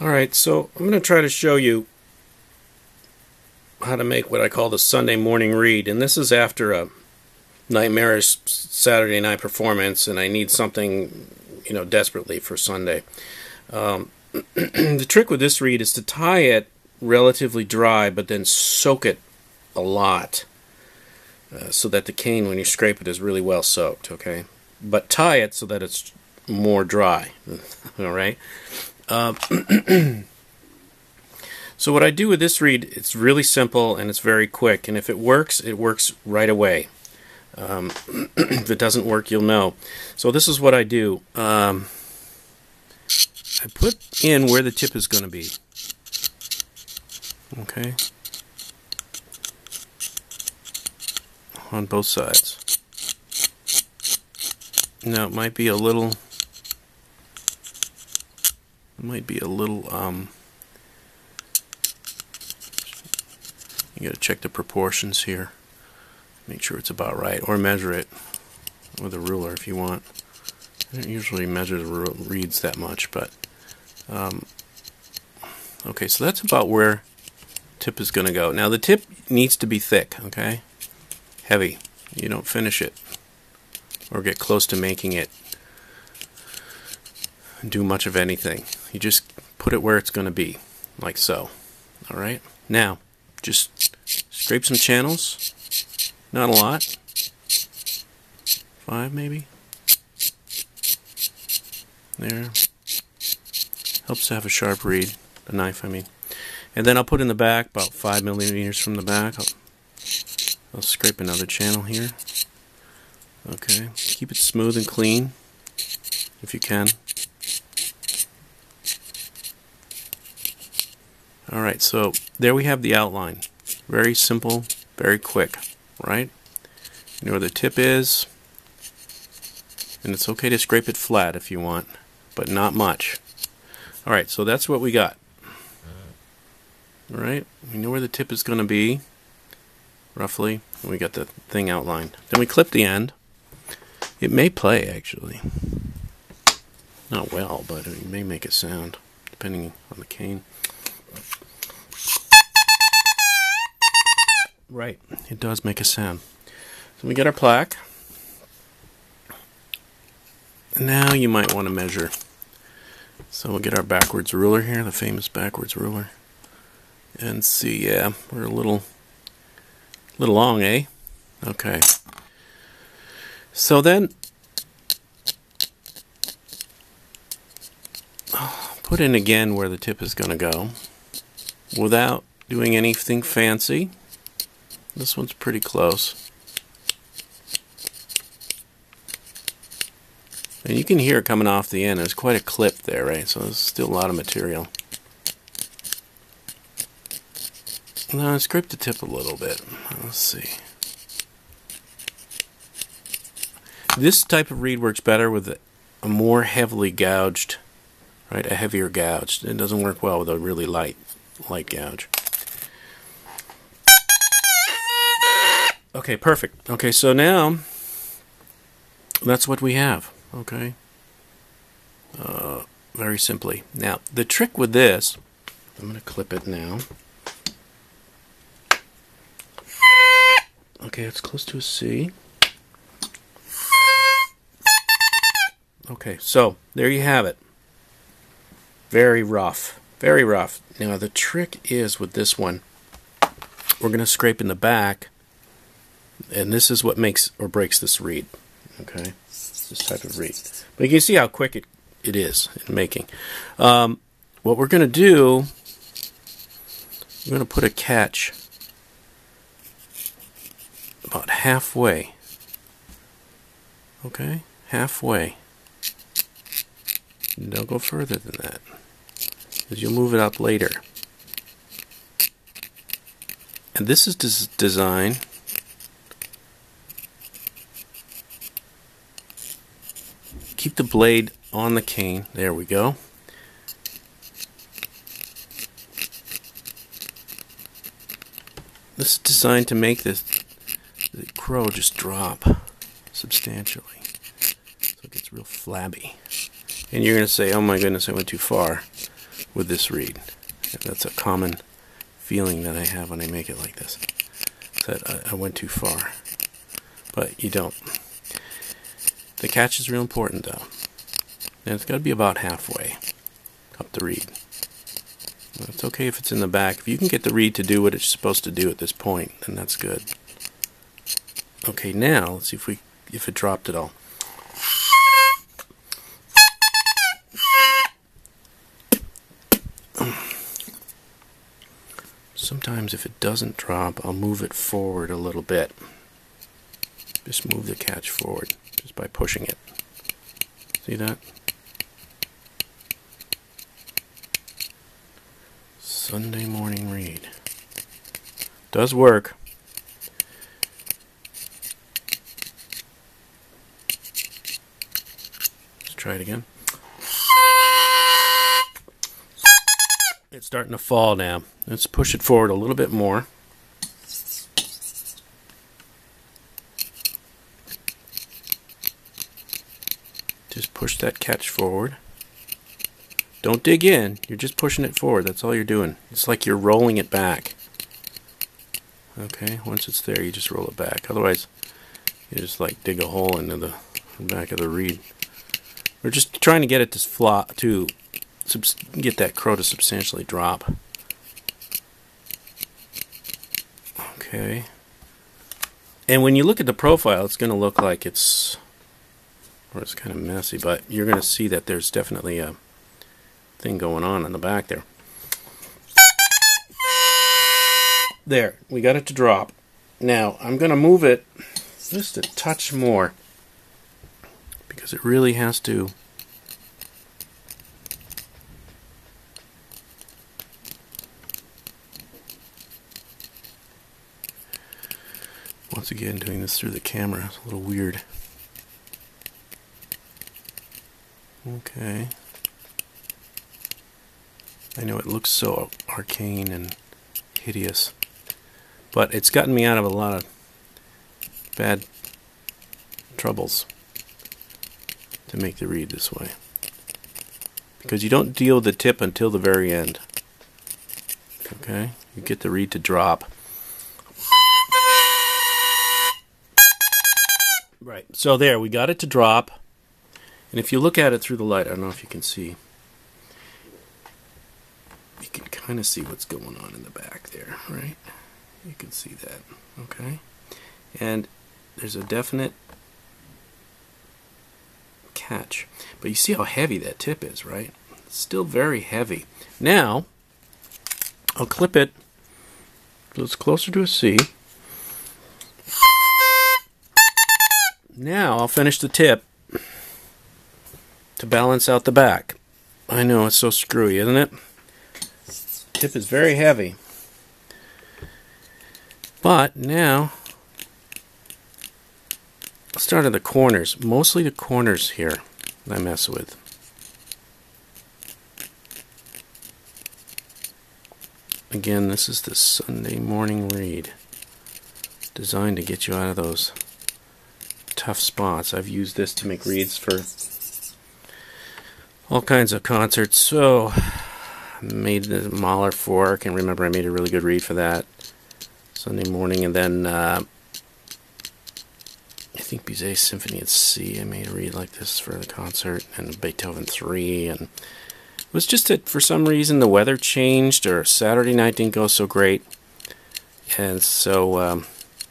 Alright, so I'm going to try to show you how to make what I call the Sunday morning read, and this is after a nightmarish Saturday night performance and I need something, desperately for Sunday. The trick with this reed is to tie it relatively dry but then soak it a lot so that the cane, when you scrape it, is really well soaked, okay? But tie it so that it's more dry. Alright? So what I do with this reed, it's really simple and it's very quick, and if it works right away. If it doesn't work, you'll know. So this is what I do. I put in where the tip is going to be. Okay? On both sides. Now it might be a little you gotta check the proportions here. Make sure it's about right, or measure it with a ruler if you want. I don't usually measure the reeds that much, but okay, so that's about where the tip is going to go. Now the tip needs to be thick, okay? Heavy. You don't finish it or get close to making it do much of anything. You just put it where it's going to be, like so. Alright? Now, just scrape some channels. Not a lot. 5 maybe. There. Helps to have a sharp reed. A knife, I mean. And then I'll put in the back, about 5 millimeters from the back. I'll scrape another channel here. Okay. Keep it smooth and clean, if you can. Alright, so there we have the outline. Very simple, very quick, right? You know where the tip is, and it's okay to scrape it flat if you want, but not much. Alright, so that's what we got. Alright, we know where the tip is going to be, roughly, and we got the thing outlined. Then we clip the end. It may play, actually. Not well, but it may make a sound, depending on the cane. Right, it does make a sound. So we get our plaque. Now you might want to measure. So we'll get our backwards ruler here, the famous backwards ruler, and see. Yeah, we're a little long, eh? Okay. So then, put in again where the tip is going to go, without doing anything fancy. This one's pretty close. And you can hear it coming off the end. There's quite a clip there, right? So there's still a lot of material. Now scrape the tip a little bit. Let's see. This type of reed works better with a more heavily gouged, right? A heavier gouge. It doesn't work well with a really light gouge. Okay, perfect. Okay, so now that's what we have. Okay, very simply. Now the trick with this, I'm going to clip it now. Okay, it's close to a C. Okay, so there you have it. Very rough, very rough. Now the trick is with this one, we're going to scrape in the back. And this is what makes or breaks this reed. Okay, this type of reed. But you can see how quick it is in making. What we're going to do, we're going to put a catch about halfway. Okay, halfway. And don't go further than that, because you'll move it up later. And this is designed keep the blade on the cane. There we go. This is designed to make the crow just drop substantially, so it gets real flabby. And you're going to say, oh my goodness, I went too far. with this reed. That's a common feeling that I have when I make it like this. That I went too far. But you don't. The catch is real important though. And it's got to be about halfway up the reed. It's okay if it's in the back. If you can get the reed to do what it's supposed to do at this point, then that's good. Okay, now let's see if it dropped at all. Sometimes if it doesn't drop, I'll move it forward a little bit. Just move the catch forward just by pushing it. See that? Sunday morning read. Does work. Let's try it again. It's starting to fall now. Let's push it forward a little bit more. Just push that catch forward. Don't dig in. You're just pushing it forward. That's all you're doing. It's like you're rolling it back. Okay, once it's there, you just roll it back. Otherwise, you just like dig a hole into the back of the reed. We're just trying to get it to flop, to get that crow to substantially drop. Okay. And when you look at the profile, it's going to look like it's kind of messy, but you're going to see that there's definitely a thing going on in the back there. There, we got it to drop. Now, I'm going to move it just a touch more because it really has to. Once again, doing this through the camera is a little weird. Okay. I know it looks so arcane and hideous, but it's gotten me out of a lot of bad troubles to make the reed this way. Because you don't deal with the tip until the very end. Okay? You get the reed to drop. Right, so there, we got it to drop. And if you look at it through the light, I don't know if you can see, you can kind of see what's going on in the back there, right? You can see that, okay? And there's a definite catch. But you see how heavy that tip is, right? It's still very heavy. Now, I'll clip it so it's closer to a C. Now I'll finish the tip to balance out the back. I know, it's so screwy, isn't it? Tip is very heavy. But now, let's start at the corners. Mostly the corners here I mess with. Again, this is the Sunday morning read, designed to get you out of those tough spots. I've used this to make reeds for all kinds of concerts. So I made the Mahler fork, and remember I made a really good reed for that Sunday morning. And then I think Bizet Symphony at C, I made a reed like this for the concert, and Beethoven 3. And it was just that for some reason the weather changed, or Saturday night didn't go so great. And so,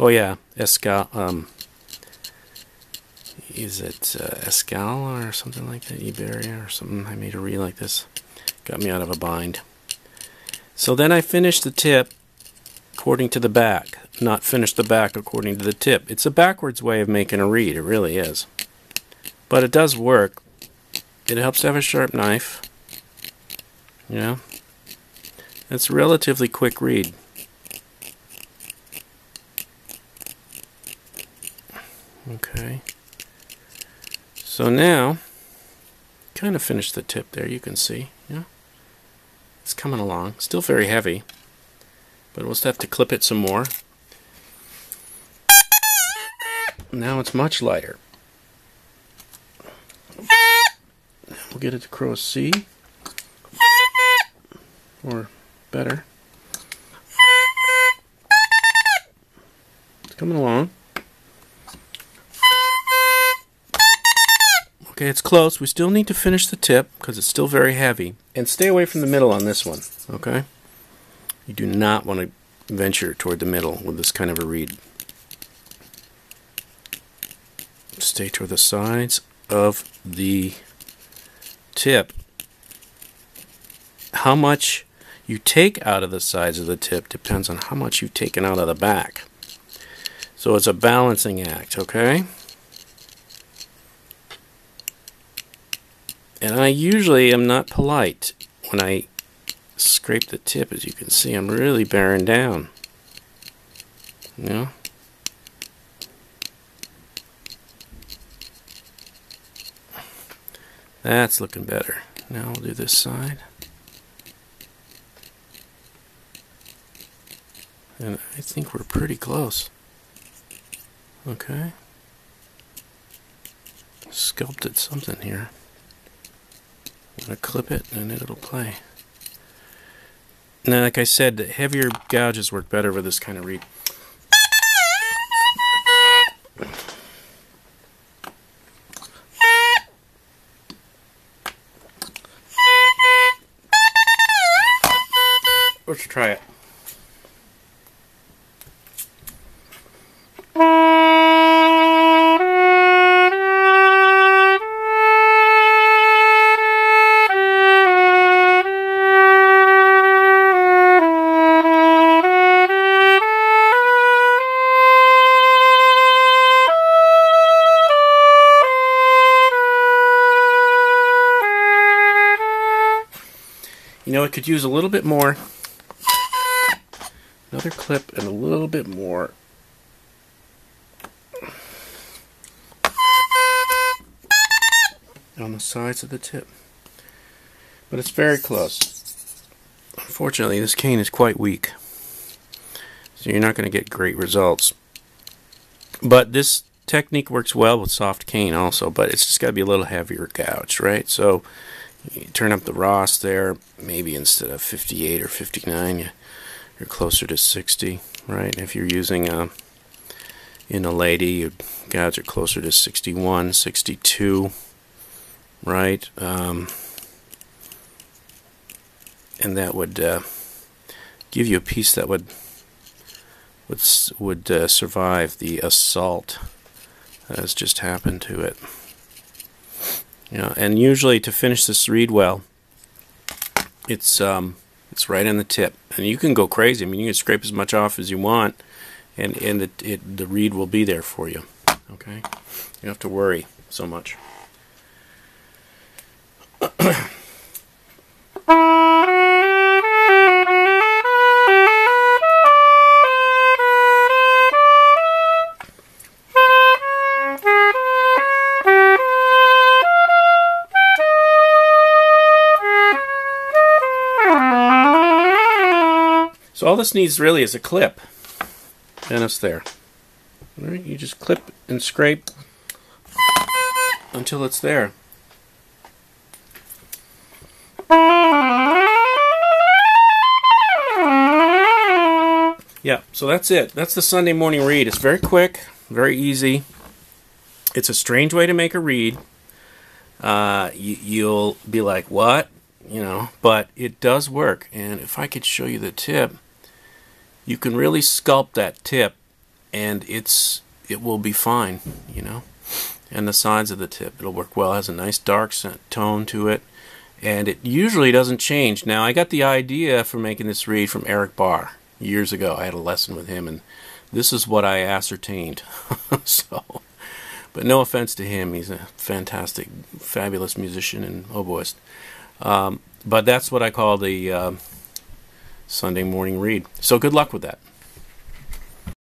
oh yeah, Escal, is it Escal or something like that, Iberia or something? I made a reed like this. Got me out of a bind. So then I finished the tip according to the back, not finish the back according to the tip. It's a backwards way of making a reed, it really is. But it does work. It helps to have a sharp knife. You know? It's a relatively quick reed. Okay. So now, kind of finished the tip there, you can see. Yeah, it's coming along. Still very heavy, but we'll just have to clip it some more. Now it's much lighter. We'll get it to crow C. or better. It's coming along. Okay, it's close. We still need to finish the tip because it's still very heavy. And stay away from the middle on this one, okay? You do not want to venture toward the middle with this kind of a reed. Stay toward the sides of the tip. How much you take out of the sides of the tip depends on how much you've taken out of the back. So it's a balancing act, okay? And I usually am not polite when I scrape the tip. As you can see, I'm really bearing down. You know? That's looking better. Now we'll do this side. And I think we're pretty close. Okay. Sculpted something here. I'm going to clip it and it'll play. Now, like I said, the heavier gouges work better with this kind of reed. Let's try it. You know, it could use a little bit more. Another clip and a little bit more. On the sides of the tip. But it's very close. Unfortunately, this cane is quite weak. So you're not going to get great results. But this technique works well with soft cane also, but it's just got to be a little heavier gouge, right? So you turn up the Ross there, maybe instead of 58 or 59, you're closer to 60, right? If you're using in a lady, your gouge are closer to 61, 62, right? And that would give you a piece that would survive the assault that has just happened to it. You know, and usually to finish this reed well, it's right on the tip, and you can go crazy. I mean, you can scrape as much off as you want, and the reed will be there for you. Okay, you don't have to worry so much. So all this needs really is a clip, and it's there. All right, you just clip and scrape until it's there. Yeah, so that's it. That's the Sunday morning reed. It's very quick, very easy. It's a strange way to make a reed. You'll be like, what? You know, but it does work. And if I could show you the tip, you can really sculpt that tip, and it will be fine, you know. And the sides of the tip, it'll work well. It has a nice dark tone to it, and it usually doesn't change. Now, I got the idea for making this reed from Eric Barr years ago. I had a lesson with him, and this is what I ascertained. So, but no offense to him, he's a fantastic, fabulous musician and oboist. But that's what I call the Sunday morning reed. So good luck with that.